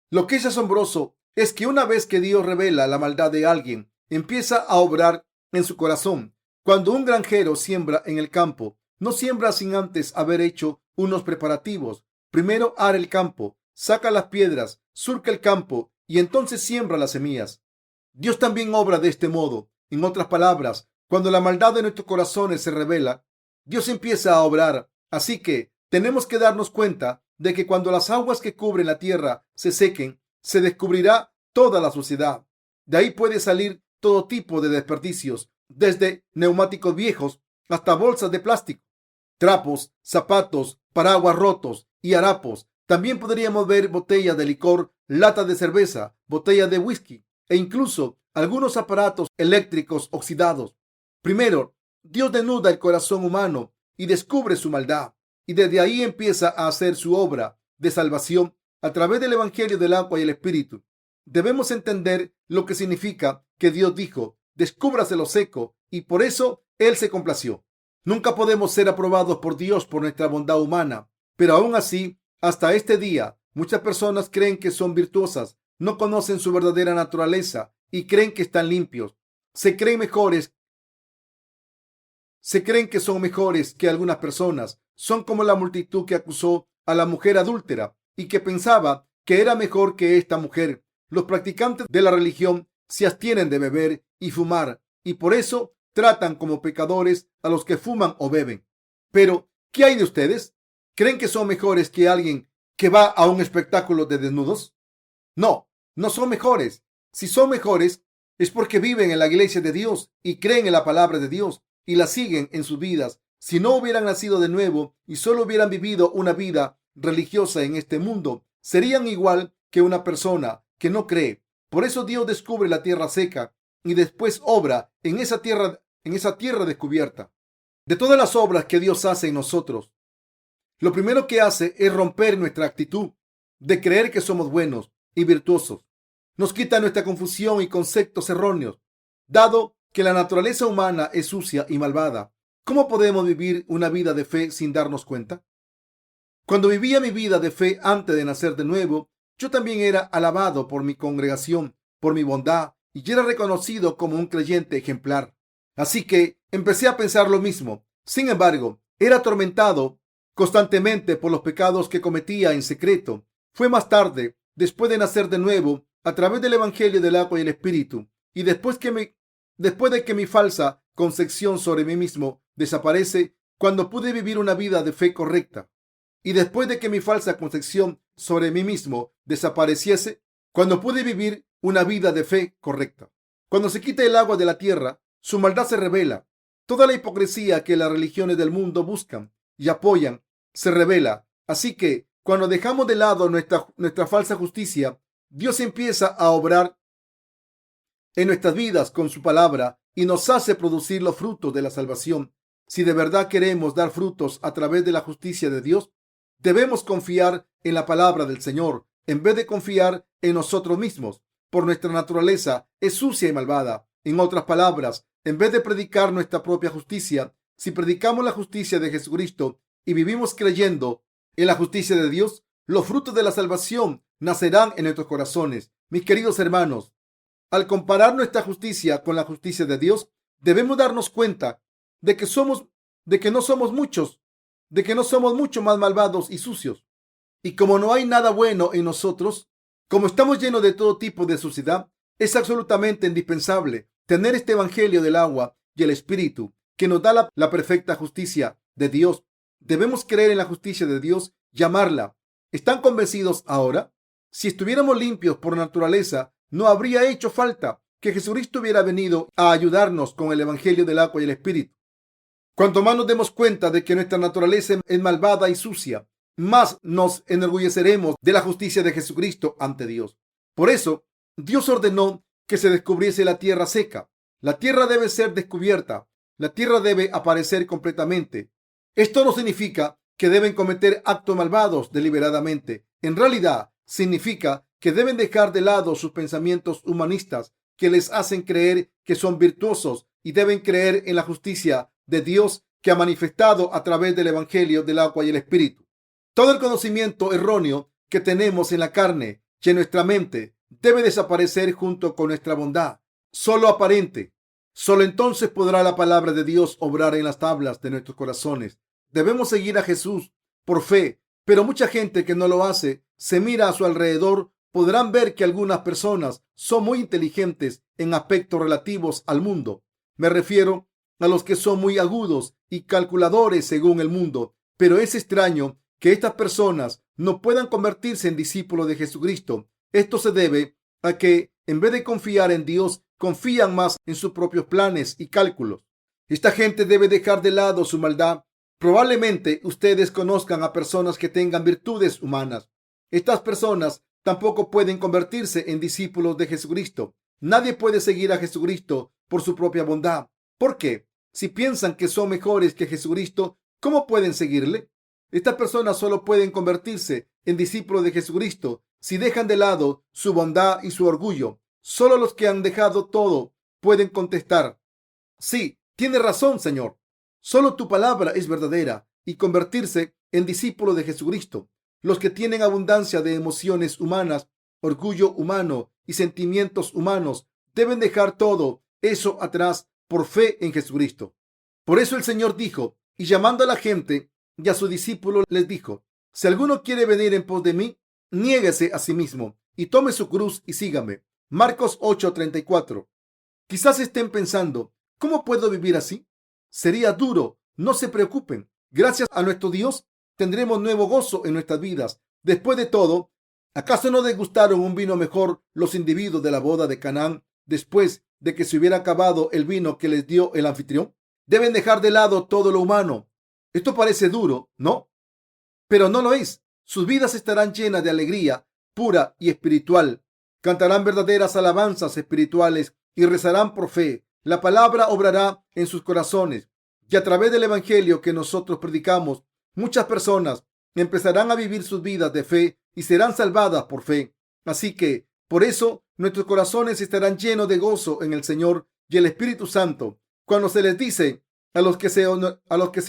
lo que es asombroso es que una vez que Dios revela la maldad de alguien, empieza a obrar en su corazón. Cuando un granjero siembra en el campo, no siembra sin antes haber hecho unos preparativos. Primero ara el campo, saca las piedras, surca el campo y entonces siembra las semillas. Dios también obra de este modo. En otras palabras, cuando la maldad de nuestros corazones se revela, Dios empieza a obrar. Así que tenemos que darnos cuenta de que cuando las aguas que cubren la tierra se sequen, se descubrirá toda la suciedad. De ahí puede salir todo tipo de desperdicios, desde neumáticos viejos hasta bolsas de plástico, trapos, zapatos, paraguas rotos y harapos. También podríamos ver botellas de licor, latas de cerveza, botellas de whisky e incluso algunos aparatos eléctricos oxidados. Primero, Dios denuda el corazón humano y descubre su maldad, y desde ahí empieza a hacer su obra de salvación a través del Evangelio del agua y el Espíritu. Debemos entender lo que significa que Dios dijo: descúbrase lo seco, y por eso Él se complació. Nunca podemos ser aprobados por Dios por nuestra bondad humana, pero aún así, hasta este día, muchas personas creen que son virtuosas, no conocen su verdadera naturaleza y creen que están limpios. Se creen mejores, se creen que son mejores que algunas personas. Son como la multitud que acusó a la mujer adúltera y que pensaba que era mejor que esta mujer. Los practicantes de la religión se abstienen de beber y fumar y por eso tratan como pecadores a los que fuman o beben. Pero, ¿qué hay de ustedes? ¿Creen que son mejores que alguien que va a un espectáculo de desnudos? No, no son mejores. Si son mejores, es porque viven en la iglesia de Dios y creen en la palabra de Dios y la siguen en sus vidas. Si no hubieran nacido de nuevo y solo hubieran vivido una vida religiosa en este mundo, serían igual que una persona que no cree. Por eso Dios descubre la tierra seca y después obra en esa tierra descubierta. De todas las obras que Dios hace en nosotros, lo primero que hace es romper nuestra actitud de creer que somos buenos y virtuosos. Nos quita nuestra confusión y conceptos erróneos. Dado que la naturaleza humana es sucia y malvada, ¿cómo podemos vivir una vida de fe sin darnos cuenta? Cuando vivía mi vida de fe antes de nacer de nuevo, yo también era alabado por mi congregación, por mi bondad, y era reconocido como un creyente ejemplar. Así que empecé a pensar lo mismo. Sin embargo, era atormentado constantemente por los pecados que cometía en secreto. Fue más tarde, después de nacer de nuevo, a través del Evangelio del agua y el Espíritu, y después de que mi falsa concepción sobre mí mismo desaparece, cuando pude vivir una vida de fe correcta. Y después de que mi falsa concepción sobre mí mismo desapareciese, cuando pude vivir una vida de fe correcta. Cuando se quita el agua de la tierra, su maldad se revela. Toda la hipocresía que las religiones del mundo buscan y apoyan se revela. Así que cuando dejamos de lado nuestra falsa justicia, Dios empieza a obrar en nuestras vidas con su palabra y nos hace producir los frutos de la salvación. Si de verdad queremos dar frutos a través de la justicia de Dios, debemos confiar en la palabra del Señor en vez de confiar en nosotros mismos. Por nuestra naturaleza es sucia y malvada. En otras palabras, en vez de predicar nuestra propia justicia, si predicamos la justicia de Jesucristo y vivimos creyendo en la justicia de Dios, los frutos de la salvación nacerán en nuestros corazones. Mis queridos hermanos, al comparar nuestra justicia con la justicia de Dios, debemos darnos cuenta de que no somos mucho más malvados y sucios. Y como no hay nada bueno en nosotros, como estamos llenos de todo tipo de suciedad, es absolutamente indispensable tener este evangelio del agua y el Espíritu que nos da la perfecta justicia de Dios. Debemos creer en la justicia de Dios y amarla. ¿Están convencidos ahora? Si estuviéramos limpios por naturaleza, no habría hecho falta que Jesucristo hubiera venido a ayudarnos con el evangelio del agua y el Espíritu. Cuanto más nos demos cuenta de que nuestra naturaleza es malvada y sucia, más nos enorgulleceremos de la justicia de Jesucristo ante Dios. Por eso, Dios ordenó que se descubriese la tierra seca. La tierra debe ser descubierta. La tierra debe aparecer completamente. Esto no significa que deben cometer actos malvados deliberadamente. En realidad, significa que deben dejar de lado sus pensamientos humanistas que les hacen creer que son virtuosos y deben creer en la justicia de Dios que ha manifestado a través del evangelio del agua y el Espíritu. Todo el conocimiento erróneo que tenemos en la carne y en nuestra mente debe desaparecer junto con nuestra bondad, solo aparente. Solo entonces podrá la palabra de Dios obrar en las tablas de nuestros corazones. Debemos seguir a Jesús por fe, pero mucha gente que no lo hace se mira a su alrededor. Podrán ver que algunas personas son muy inteligentes en aspectos relativos al mundo. Me refiero a los que son muy agudos y calculadores según el mundo, pero es extraño que estas personas no puedan convertirse en discípulos de Jesucristo. Esto se debe a que, en vez de confiar en Dios, confían más en sus propios planes y cálculos. Esta gente debe dejar de lado su maldad. Probablemente ustedes conozcan a personas que tengan virtudes humanas. Estas personas tampoco pueden convertirse en discípulos de Jesucristo. Nadie puede seguir a Jesucristo por su propia bondad. ¿Por qué? Si piensan que son mejores que Jesucristo, ¿cómo pueden seguirle? Estas personas solo pueden convertirse en discípulos de Jesucristo si dejan de lado su bondad y su orgullo. Solo los que han dejado todo pueden contestar: sí, Tienes razón, Señor. Solo tu palabra es verdadera y convertirse en discípulo de Jesucristo. Los que tienen abundancia de emociones humanas, orgullo humano y sentimientos humanos deben dejar todo eso atrás por fe en Jesucristo. Por eso el Señor dijo, y llamando a la gente y a sus discípulos les dijo: si alguno quiere venir en pos de mí, niéguese a sí mismo y tome su cruz y sígame. Marcos 8:34. Quizás estén pensando, ¿cómo puedo vivir así? Sería duro. No se preocupen. Gracias a nuestro Dios tendremos nuevo gozo en nuestras vidas. Después de todo, ¿acaso no degustaron un vino mejor los individuos de la boda de Canaán después de que se hubiera acabado el vino que les dio el anfitrión? Deben dejar de lado todo lo humano. Esto parece duro, ¿no? Pero no lo es. Sus vidas estarán llenas de alegría pura y espiritual. Cantarán verdaderas alabanzas espirituales y rezarán por fe. La palabra obrará en sus corazones y a través del evangelio que nosotros predicamos, muchas personas empezarán a vivir sus vidas de fe y serán salvadas por fe. Así que, por eso, nuestros corazones estarán llenos de gozo en el Señor y el Espíritu Santo. Cuando se les dice a los que se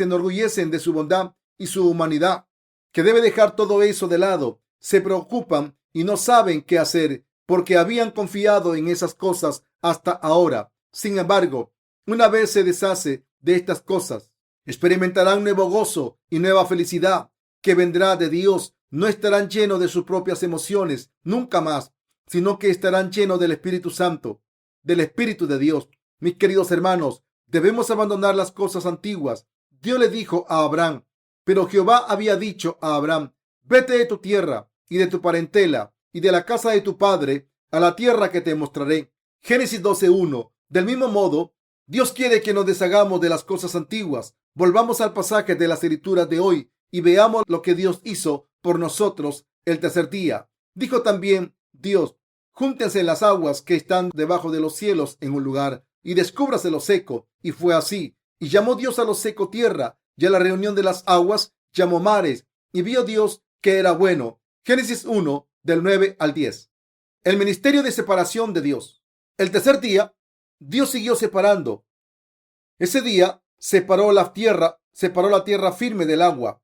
enorgullecen de su bondad y su humanidad que debe dejar todo eso de lado, se preocupan y no saben qué hacer porque habían confiado en esas cosas hasta ahora. Sin embargo, una vez se deshace de estas cosas, experimentarán nuevo gozo y nueva felicidad que vendrá de Dios. No estarán llenos de sus propias emociones nunca más, sino que estarán llenos del Espíritu Santo, del Espíritu de Dios. Mis queridos hermanos, debemos abandonar las cosas antiguas. Dios le dijo a Abraham, pero Jehová había dicho a Abraham: vete de tu tierra y de tu parentela y de la casa de tu padre a la tierra que te mostraré. Génesis 12:1. Del mismo modo, Dios quiere que nos deshagamos de las cosas antiguas. Volvamos al pasaje de las Escrituras de hoy y veamos lo que Dios hizo por nosotros el tercer día. Dijo también Dios: júntense las aguas que están debajo de los cielos en un lugar y descúbrase lo seco. Y fue así. Y llamó Dios a lo seco tierra, y a la reunión de las aguas llamó mares. Y vio Dios que era bueno. Génesis 1, del 9 al 10. El ministerio de separación de Dios. El tercer día, Dios siguió separando. Ese día separó la tierra firme del agua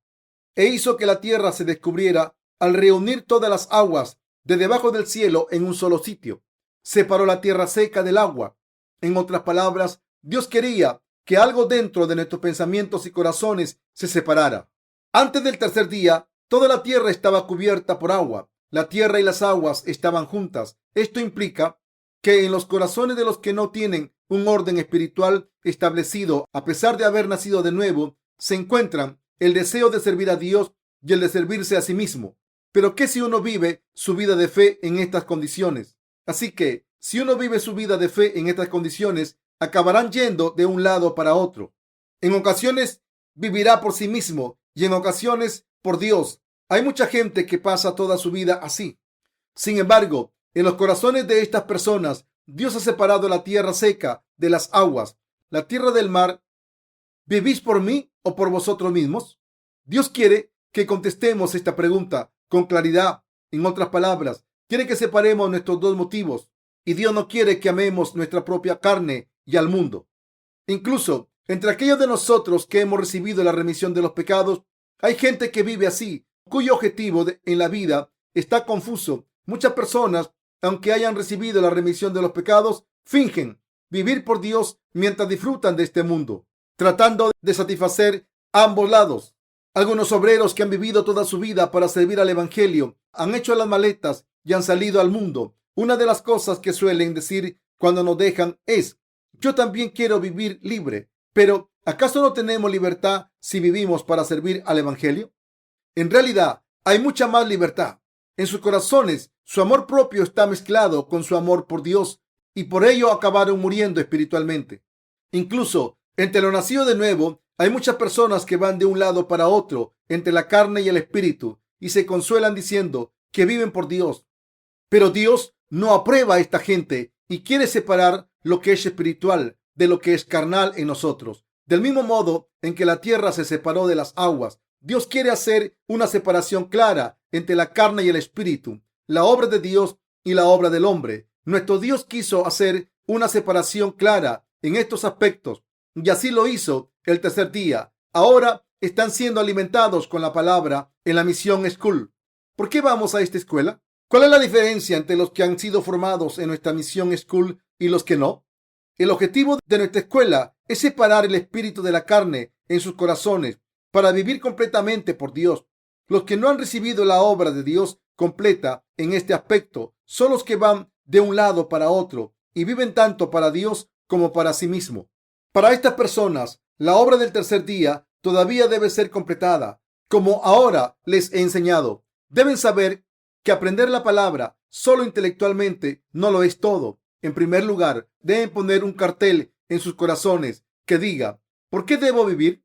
e hizo que la tierra se descubriera al reunir todas las aguas de debajo del cielo en un solo sitio. Separó la tierra seca del agua. En otras palabras, Dios quería que algo dentro de nuestros pensamientos y corazones se separara. Antes del tercer día, toda la tierra estaba cubierta por agua. La tierra y las aguas estaban juntas. Esto implica que en los corazones de los que no tienen un orden espiritual establecido, a pesar de haber nacido de nuevo, se encuentran el deseo de servir a Dios y el de servirse a sí mismo. Pero ¿qué si uno vive su vida de fe en estas condiciones? Así que, si uno vive su vida de fe en estas condiciones, acabarán yendo de un lado para otro. En ocasiones vivirá por sí mismo y en ocasiones por Dios. Hay mucha gente que pasa toda su vida así. Sin embargo, en los corazones de estas personas, Dios ha separado la tierra seca de las aguas, la tierra del mar. ¿Vivís por mí o por vosotros mismos? Dios quiere que contestemos esta pregunta con claridad. En otras palabras, quiere que separemos nuestros dos motivos. Y Dios no quiere que amemos nuestra propia carne y al mundo. Incluso entre aquellos de nosotros que hemos recibido la remisión de los pecados, hay gente que vive así, cuyo objetivo en la vida está confuso. Muchas personas, aunque hayan recibido la remisión de los pecados, fingen vivir por Dios mientras disfrutan de este mundo, tratando de satisfacer ambos lados. Algunos obreros que han vivido toda su vida para servir al Evangelio han hecho las maletas y han salido al mundo. Una de las cosas que suelen decir cuando nos dejan es: yo también quiero vivir libre. Pero ¿acaso no tenemos libertad si vivimos para servir al Evangelio? En realidad, hay mucha más libertad. En sus corazones, su amor propio está mezclado con su amor por Dios y por ello acabaron muriendo espiritualmente. Incluso entre los nacidos de nuevo, hay muchas personas que van de un lado para otro entre la carne y el espíritu y se consuelan diciendo que viven por Dios. Pero Dios no aprueba a esta gente y quiere separar lo que es espiritual de lo que es carnal en nosotros. Del mismo modo en que la tierra se separó de las aguas, Dios quiere hacer una separación clara entre la carne y el espíritu, la obra de Dios y la obra del hombre. Nuestro Dios quiso hacer una separación clara en estos aspectos y así lo hizo el tercer día. Ahora están siendo alimentados con la palabra en la Mission School. ¿Por qué vamos a esta escuela? ¿Cuál es la diferencia entre los que han sido formados en nuestra Mission School y los que no? El objetivo de nuestra escuela es separar el espíritu de la carne en sus corazones para vivir completamente por Dios. Los que no han recibido la obra de Dios completa en este aspecto son los que van de un lado para otro y viven tanto para Dios como para sí mismo. Para estas personas, la obra del tercer día todavía debe ser completada, como ahora les he enseñado. Deben saber que aprender la palabra solo intelectualmente no lo es todo. En primer lugar, deben poner un cartel en sus corazones que diga: ¿por qué debo vivir?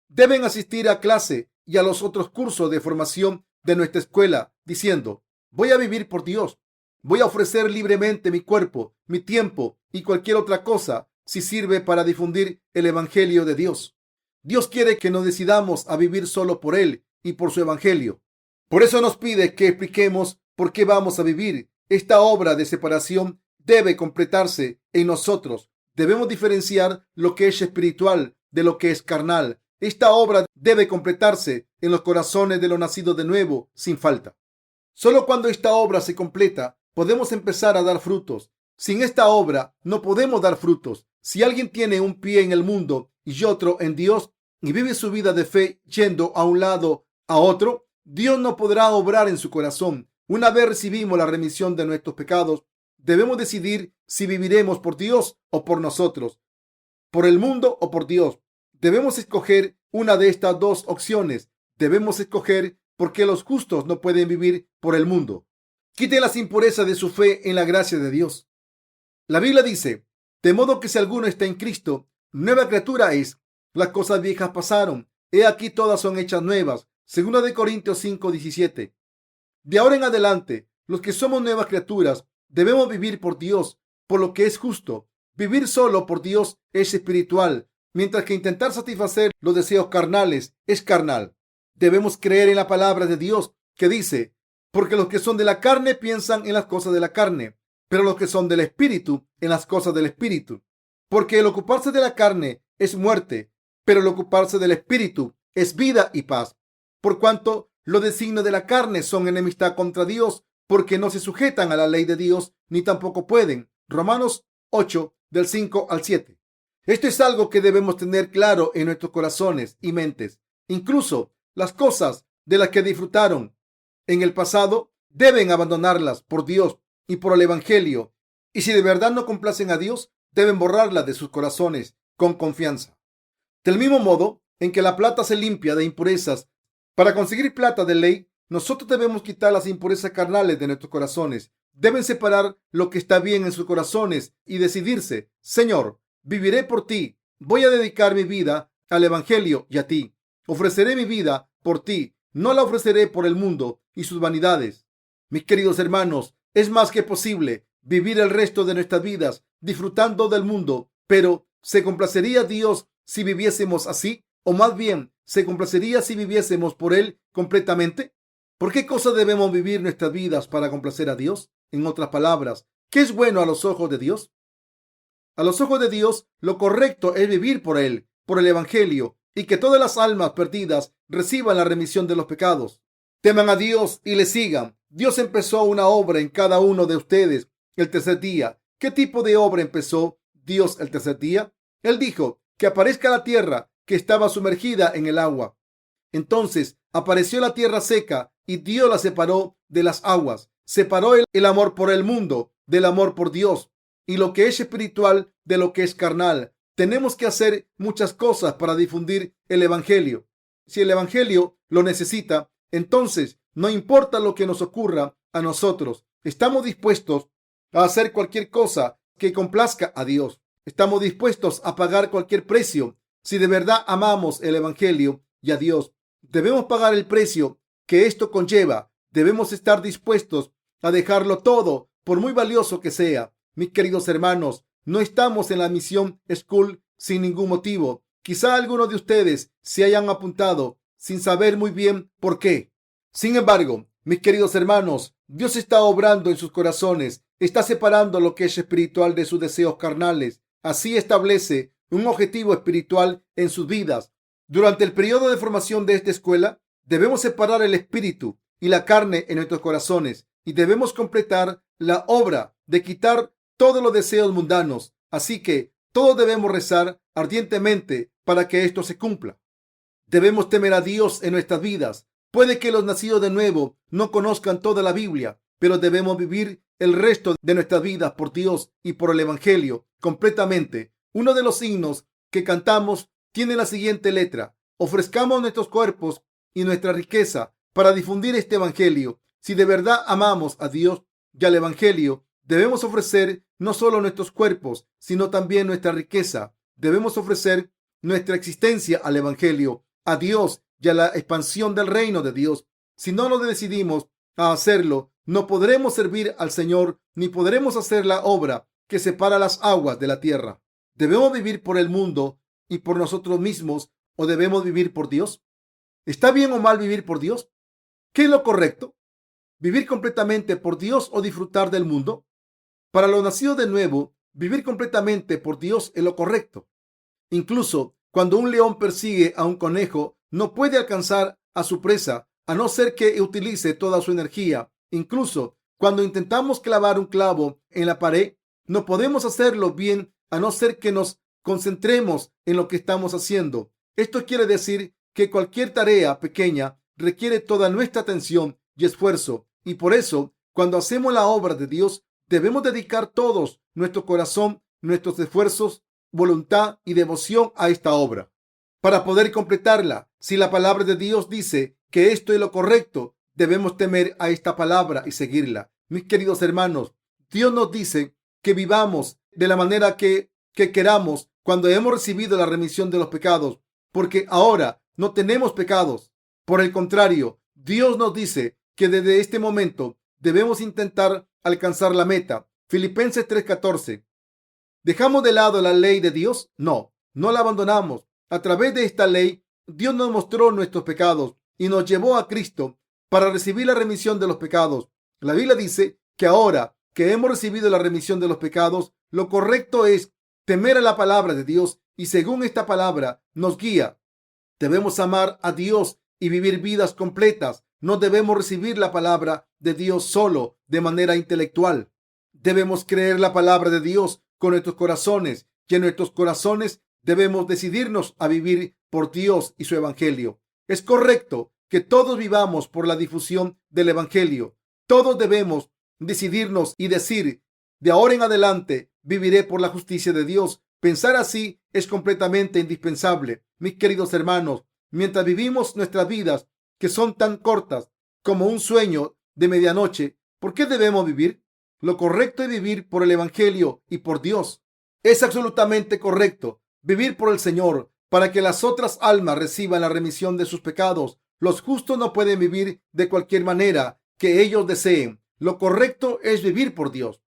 Deben asistir a clase y a los otros cursos de formación de nuestra escuela diciendo: voy a vivir por Dios. Voy a ofrecer libremente mi cuerpo, mi tiempo y cualquier otra cosa si sirve para difundir el Evangelio de Dios. Dios quiere que nos decidamos a vivir solo por Él y por su Evangelio. Por eso nos pide que expliquemos por qué vamos a vivir. Esta obra de separación debe completarse en nosotros. Debemos diferenciar lo que es espiritual de lo que es carnal. Esta obra debe completarse en los corazones de los nacidos de nuevo sin falta. Solo cuando esta obra se completa, podemos empezar a dar frutos. Sin esta obra no podemos dar frutos. Si alguien tiene un pie en el mundo y otro en Dios y vive su vida de fe yendo a un lado a otro, Dios no podrá obrar en su corazón. Una vez recibimos la remisión de nuestros pecados, debemos decidir si viviremos por Dios o por nosotros, por el mundo o por Dios. Debemos escoger una de estas dos opciones. Debemos escoger porque los justos no pueden vivir por el mundo. Quite las impurezas de su fe en la gracia de Dios. La Biblia dice: de modo que si alguno está en Cristo, nueva criatura es. Las cosas viejas pasaron, he aquí todas son hechas nuevas. 2 Corintios 5:17. De ahora en adelante, los que somos nuevas criaturas debemos vivir por Dios, por lo que es justo. Vivir solo por Dios es espiritual, mientras que intentar satisfacer los deseos carnales es carnal. Debemos creer en la palabra de Dios que dice: porque los que son de la carne piensan en las cosas de la carne, pero los que son del Espíritu en las cosas del Espíritu. Porque el ocuparse de la carne es muerte, pero el ocuparse del Espíritu es vida y paz. Por cuanto los designios de la carne son enemistad contra Dios, porque no se sujetan a la ley de Dios, ni tampoco pueden. Romanos 8, del 5 al 7. Esto es algo que debemos tener claro en nuestros corazones y mentes. Incluso las cosas de las que disfrutaron en el pasado deben abandonarlas por Dios y por el Evangelio. Y si de verdad no complacen a Dios, deben borrarlas de sus corazones con confianza. Del mismo modo en que la plata se limpia de impurezas, para conseguir plata de ley, nosotros debemos quitar las impurezas carnales de nuestros corazones. Deben separar lo que está bien en sus corazones y decidirse: Señor, viviré por ti. Voy a dedicar mi vida al Evangelio y a ti. Ofreceré mi vida por ti. No la ofreceré por el mundo y sus vanidades. Mis queridos hermanos, es más que posible vivir el resto de nuestras vidas disfrutando del mundo, pero ¿se complacería Dios si viviésemos así? O más bien, ¿se complacería si viviésemos por Él completamente? ¿Por qué cosa debemos vivir nuestras vidas para complacer a Dios? En otras palabras, ¿qué es bueno a los ojos de Dios? A los ojos de Dios, lo correcto es vivir por Él, por el Evangelio, y que todas las almas perdidas reciban la remisión de los pecados. Teman a Dios y le sigan. Dios empezó una obra en cada uno de ustedes el tercer día. ¿Qué tipo de obra empezó Dios el tercer día? Él dijo que aparezca la tierra que estaba sumergida en el agua. Entonces apareció la tierra seca y Dios la separó de las aguas. Separó el amor por el mundo del amor por Dios y lo que es espiritual de lo que es carnal. Tenemos que hacer muchas cosas para difundir el Evangelio. Si el Evangelio lo necesita, entonces no importa lo que nos ocurra a nosotros. Estamos dispuestos a hacer cualquier cosa que complazca a Dios. Estamos dispuestos a pagar cualquier precio. Si de verdad amamos el Evangelio y a Dios, debemos pagar el precio que esto conlleva. Debemos estar dispuestos a dejarlo todo, por muy valioso que sea. Mis queridos hermanos, no estamos en la Mission School sin ningún motivo. Quizá algunos de ustedes se hayan apuntado sin saber muy bien por qué. Sin embargo, mis queridos hermanos, Dios está obrando en sus corazones. Está separando lo que es espiritual de sus deseos carnales. Así establece un objetivo espiritual en sus vidas. Durante el periodo de formación de esta escuela, debemos separar el espíritu y la carne en nuestros corazones y debemos completar la obra de quitar todos los deseos mundanos. Así que todos debemos rezar ardientemente para que esto se cumpla. Debemos temer a Dios en nuestras vidas. Puede que los nacidos de nuevo no conozcan toda la Biblia, pero debemos vivir el resto de nuestras vidas por Dios y por el Evangelio completamente. Uno de los himnos que cantamos tiene la siguiente letra: ofrezcamos nuestros cuerpos y nuestra riqueza para difundir este Evangelio. Si de verdad amamos a Dios y al Evangelio, debemos ofrecer no solo nuestros cuerpos, sino también nuestra riqueza. Debemos ofrecer nuestra existencia al Evangelio, a Dios y a la expansión del reino de Dios. Si no nos decidimos a hacerlo, no podremos servir al Señor ni podremos hacer la obra que separa las aguas de la tierra. ¿Debemos vivir por el mundo y por nosotros mismos o debemos vivir por Dios? ¿Está bien o mal vivir por Dios? ¿Qué es lo correcto? ¿Vivir completamente por Dios o disfrutar del mundo? Para los nacidos de nuevo, vivir completamente por Dios es lo correcto. Incluso cuando un león persigue a un conejo, no puede alcanzar a su presa a no ser que utilice toda su energía. Incluso cuando intentamos clavar un clavo en la pared, no podemos hacerlo bien a no ser que nos concentremos en lo que estamos haciendo. Esto quiere decir que cualquier tarea pequeña requiere toda nuestra atención y esfuerzo. Y por eso, cuando hacemos la obra de Dios, debemos dedicar todos nuestro corazón, nuestros esfuerzos, voluntad y devoción a esta obra para poder completarla. Si la palabra de Dios dice que esto es lo correcto, debemos temer a esta palabra y seguirla. Mis queridos hermanos, Dios nos dice que vivamos de la manera que queramos cuando hemos recibido la remisión de los pecados, porque ahora no tenemos pecados. Por el contrario, Dios nos dice que desde este momento debemos intentar alcanzar la meta. Filipenses 3:14. ¿Dejamos de lado la ley de Dios? No la abandonamos. A través de esta ley, Dios nos mostró nuestros pecados y nos llevó a Cristo para recibir la remisión de los pecados. La Biblia dice que ahora que hemos recibido la remisión de los pecados, lo correcto es temer a la palabra de Dios y según esta palabra nos guía. Debemos amar a Dios y vivir vidas completas. No debemos recibir la palabra de Dios solo de manera intelectual. Debemos creer la palabra de Dios con nuestros corazones y en nuestros corazones debemos decidirnos a vivir por Dios y su Evangelio. Es correcto que todos vivamos por la difusión del Evangelio. Todos debemos decidirnos y decir: de ahora en adelante viviré por la justicia de Dios. Pensar así es completamente indispensable. Mis queridos hermanos, mientras vivimos nuestras vidas, que son tan cortas como un sueño de medianoche, ¿por qué debemos vivir? Lo correcto es vivir por el Evangelio y por Dios. Es absolutamente correcto vivir por el Señor para que las otras almas reciban la remisión de sus pecados. Los justos no pueden vivir de cualquier manera que ellos deseen. Lo correcto es vivir por Dios.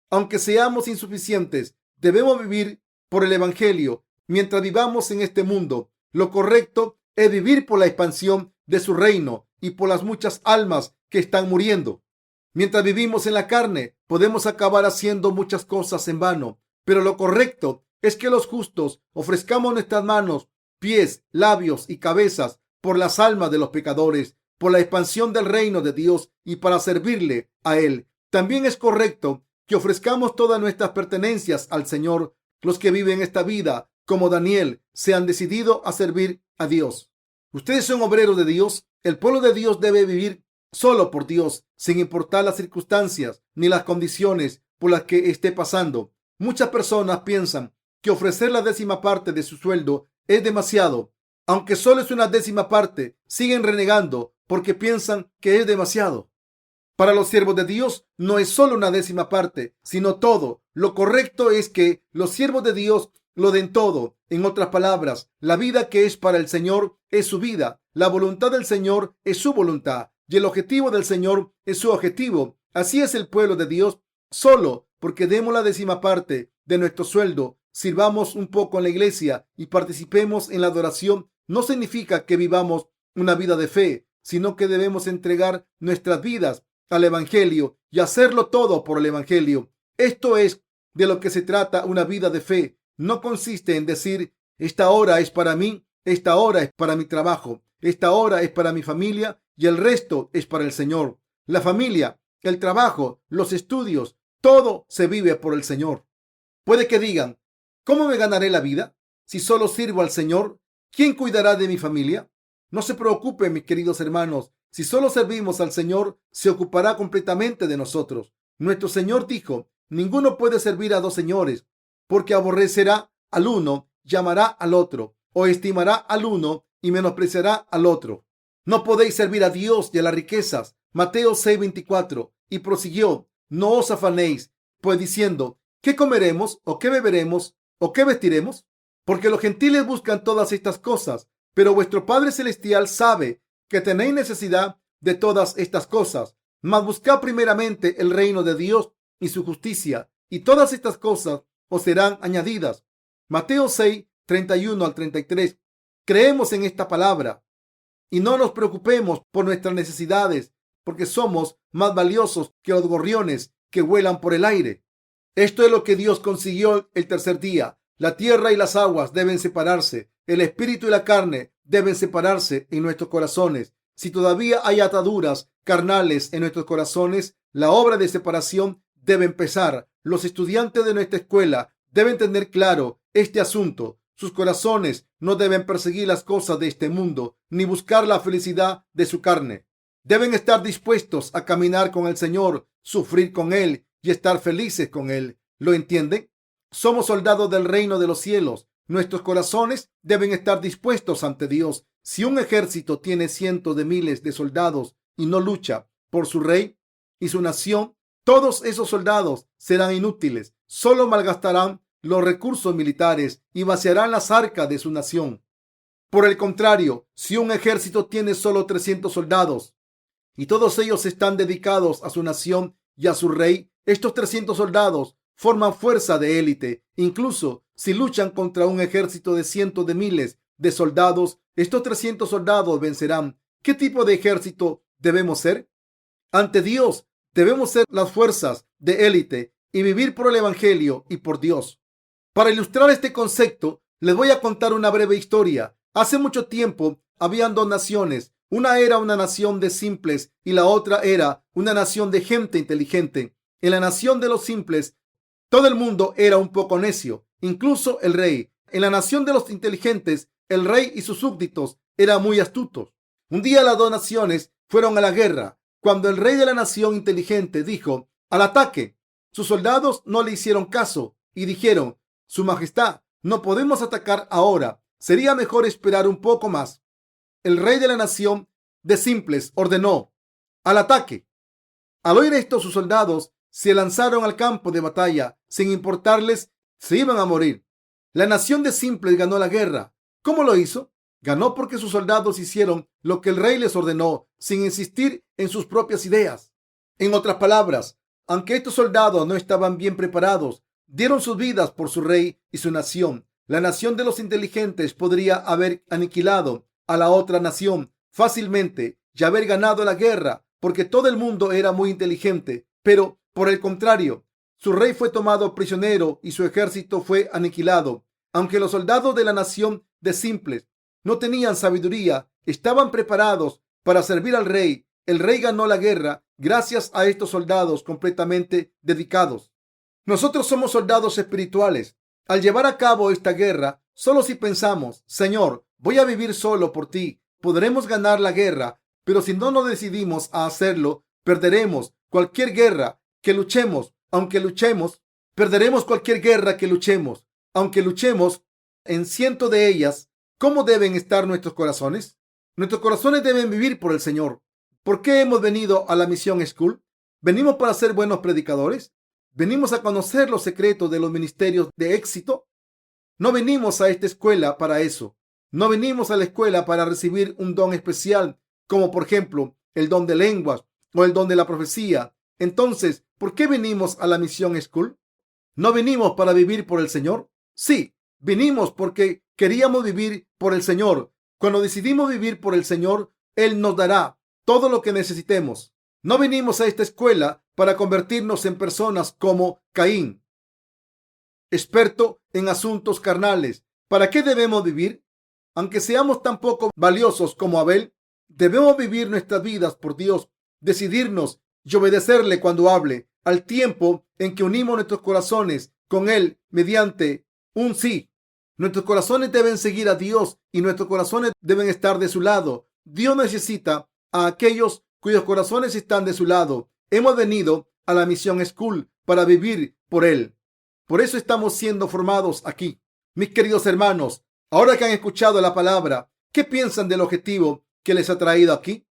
Aunque seamos insuficientes, debemos vivir por el Evangelio mientras vivamos en este mundo. Lo correcto es vivir por la expansión de su reino y por las muchas almas que están muriendo. Mientras vivimos en la carne, podemos acabar haciendo muchas cosas en vano, pero lo correcto es que los justos ofrezcamos nuestras manos, pies, labios y cabezas por las almas de los pecadores, por la expansión del reino de Dios y para servirle a Él. También es correcto que ofrezcamos todas nuestras pertenencias al Señor. Los que viven esta vida, como Daniel, se han decidido a servir a Dios. Ustedes son obreros de Dios. El pueblo de Dios debe vivir solo por Dios, sin importar las circunstancias ni las condiciones por las que esté pasando. Muchas personas piensan que ofrecer la 10ª parte de su sueldo es demasiado. Aunque solo es una 10ª parte, siguen renegando porque piensan que es demasiado. Para los siervos de Dios no es solo una 10ª parte, sino todo. Lo correcto es que los siervos de Dios lo den todo. En otras palabras, la vida que es para el Señor es su vida. La voluntad del Señor es su voluntad. Y el objetivo del Señor es su objetivo. Así es el pueblo de Dios. Solo porque demos la 10ª parte de nuestro sueldo, sirvamos un poco en la iglesia y participemos en la adoración, no significa que vivamos una vida de fe, sino que debemos entregar nuestras vidas al Evangelio y hacerlo todo por el Evangelio. Esto es de lo que se trata una vida de fe. no consiste en decir, esta hora es para mí, esta hora es para mi trabajo, esta hora es para mi familia y el resto es para el Señor. La familia, el trabajo, los estudios, todo se vive por el Señor. Puede que digan, ¿cómo me ganaré la vida? Si solo sirvo al Señor, ¿quién cuidará de mi familia? No se preocupen, mis queridos hermanos. Si solo servimos al Señor, se ocupará completamente de nosotros. Nuestro Señor dijo, ninguno puede servir a dos señores, porque aborrecerá al uno, llamará al otro, o estimará al uno y menospreciará al otro. No podéis servir a Dios y a las riquezas. Mateo 6:24. Y prosiguió, no os afanéis, pues diciendo, ¿qué comeremos o qué beberemos o qué vestiremos? Porque los gentiles buscan todas estas cosas, pero vuestro Padre Celestial sabe que tenéis necesidad de todas estas cosas. Mas buscad primeramente el reino de Dios y su justicia, y todas estas cosas os serán añadidas. Mateo 6:31 al 33. Creemos en esta palabra y no nos preocupemos por nuestras necesidades, porque somos más valiosos que los gorriones que vuelan por el aire. Esto es lo que Dios consiguió el tercer día. La tierra y las aguas deben separarse. El espíritu y la carne deben separarse en nuestros corazones. Si todavía hay ataduras carnales en nuestros corazones, la obra de separación debe empezar. Los estudiantes de nuestra escuela deben tener claro este asunto. Sus corazones no deben perseguir las cosas de este mundo, ni buscar la felicidad de su carne. Deben estar dispuestos a caminar con el Señor, sufrir con Él y estar felices con Él. ¿Lo entienden? Somos soldados del reino de los cielos. Nuestros corazones deben estar dispuestos ante Dios. Si un ejército tiene cientos de miles de soldados y no lucha por su rey y su nación, todos esos soldados serán inútiles. Solo malgastarán los recursos militares y vaciarán las arcas de su nación. Por el contrario, si un ejército tiene solo 300 soldados y todos ellos están dedicados a su nación y a su rey, estos 300 soldados forman fuerza de élite. Incluso si luchan contra un ejército de cientos de miles de soldados, estos 300 soldados vencerán. ¿Qué tipo de ejército debemos ser? Ante Dios, debemos ser las fuerzas de élite y vivir por el Evangelio y por Dios. Para ilustrar este concepto, les voy a contar una breve historia. Hace mucho tiempo habían dos naciones. Una era una nación de simples y la otra era una nación de gente inteligente. En la nación de los simples, todo el mundo era un poco necio, incluso el rey. En la nación de los inteligentes, el rey y sus súbditos eran muy astutos. Un día las dos naciones fueron a la guerra. Cuando el rey de la nación inteligente dijo, al ataque, sus soldados no le hicieron caso y dijeron, Su Majestad, no podemos atacar ahora. Sería mejor esperar un poco más. El rey de la nación de simples ordenó, al ataque. Al oír esto, sus soldados se lanzaron al campo de batalla sin importarles si iban a morir. La nación de simples ganó la guerra. ¿Cómo lo hizo? Ganó porque sus soldados hicieron lo que el rey les ordenó sin insistir en sus propias ideas. En otras palabras, aunque estos soldados no estaban bien preparados, dieron sus vidas por su rey y su nación. La nación de los inteligentes podría haber aniquilado a la otra nación fácilmente y haber ganado la guerra porque todo el mundo era muy inteligente. Pero, por el contrario, su rey fue tomado prisionero y su ejército fue aniquilado. Aunque los soldados de la nación de simples no tenían sabiduría, estaban preparados para servir al rey. El rey ganó la guerra gracias a estos soldados completamente dedicados. Nosotros somos soldados espirituales. Al llevar a cabo esta guerra, solo si pensamos, Señor, voy a vivir solo por ti, podremos ganar la guerra. Pero si no nos decidimos a hacerlo, perderemos cualquier guerra que luchemos. Perderemos cualquier guerra que luchemos. Aunque luchemos en cientos de ellas, ¿cómo deben estar nuestros corazones? Nuestros corazones deben vivir por el Señor. ¿Por qué hemos venido a la Mission School? ¿Venimos para ser buenos predicadores? ¿Venimos a conocer los secretos de los ministerios de éxito? No venimos a esta escuela para eso. No venimos a la escuela para recibir un don especial, como por ejemplo el don de lenguas o el don de la profecía. Entonces, ¿por qué venimos a la Mission School? ¿No venimos para vivir por el Señor? Sí, vinimos porque queríamos vivir por el Señor. Cuando decidimos vivir por el Señor, Él nos dará todo lo que necesitemos. No venimos a esta escuela para convertirnos en personas como Caín. experto en asuntos carnales. ¿Para qué debemos vivir? Aunque seamos tan poco valiosos como Abel, debemos vivir nuestras vidas por Dios, decidirnos y obedecerle cuando hable, al tiempo en que unimos nuestros corazones con Él mediante un sí. Nuestros corazones deben seguir a Dios y nuestros corazones deben estar de su lado. Dios necesita a aquellos cuyos corazones están de su lado. Hemos venido a la Mission School para vivir por Él. Por eso estamos siendo formados aquí. Mis queridos hermanos, ahora que han escuchado la palabra, ¿qué piensan del objetivo que les ha traído aquí?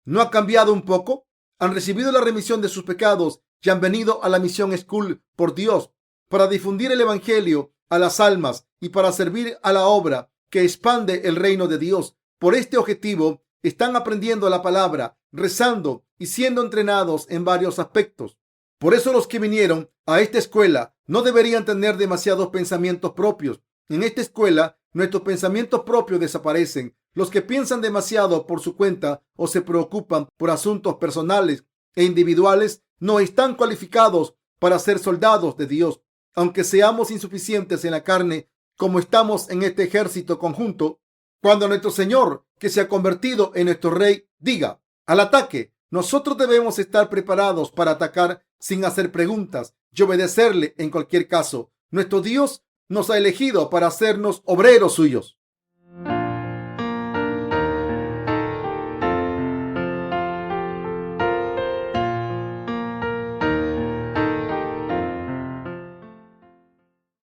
¿No ha cambiado un poco? Han recibido la remisión de sus pecados y han venido a la Mission School por Dios para difundir el Evangelio a las almas y para servir a la obra que expande el reino de Dios. Por este objetivo están aprendiendo la palabra, rezando y siendo entrenados en varios aspectos. Por eso los que vinieron a esta escuela no deberían tener demasiados pensamientos propios. En esta escuela nuestros pensamientos propios desaparecen. Los que piensan demasiado por su cuenta o se preocupan por asuntos personales e individuales no están cualificados para ser soldados de Dios. Aunque seamos insuficientes en la carne, como estamos en este ejército conjunto, cuando nuestro Señor, que se ha convertido en nuestro Rey, diga al ataque, nosotros debemos estar preparados para atacar sin hacer preguntas y obedecerle en cualquier caso. Nuestro Dios nos ha elegido para hacernos obreros suyos.